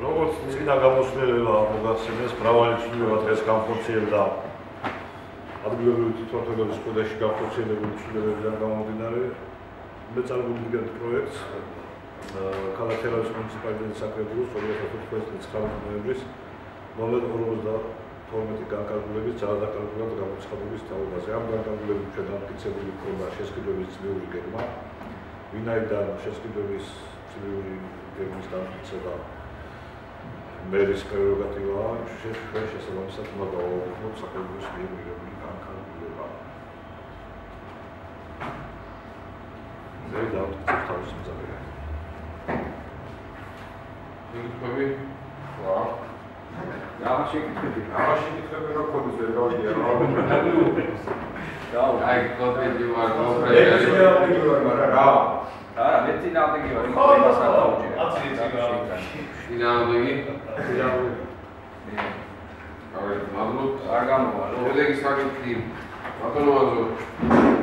როგორც წინა გამოსვლელა მოგახსენეს, მრავალი ცვლილება დღეს განხორციელდა ადგილობრივი თვითმმართველობის კოდექსში განხორციელებული ცვლილებებიდან გამომდინარე. მე წარგობილ პროექტს ქალაქ თელავის მუნიციპალიტეტის საკრებულოს 2015 წლის 9 ნოემბრის ნომერ 52 განკარგულების ძალადაკარგულად გამოცხადების თაობაზე. ამ განკარგულებით ჩვენ დამტკიცებული ჰქონდა შესყიდვების წლიური გეგმა, ვინაიდან შესყიდვების წლიური გეგმის დამტკიცება მერის პრეროგატივაა, ჩვენ შესაბამისად უნდა გავაუქმოთ საკრებულოს მიერ მიღებული განკარგულება. მე დავტკიცებ თავის მზადებას. მიგხვები? ვა. აღარ შეკითხები რა ქონის ვერ გავიდია რა. აი კოდები ვარ მაგრამ რა. არა, მე წინააღმდეგი ვარ. ხო, წინააღმდეგი? არ გამოვა. არ გამოვა. შედეგი საკითხი. ბატონო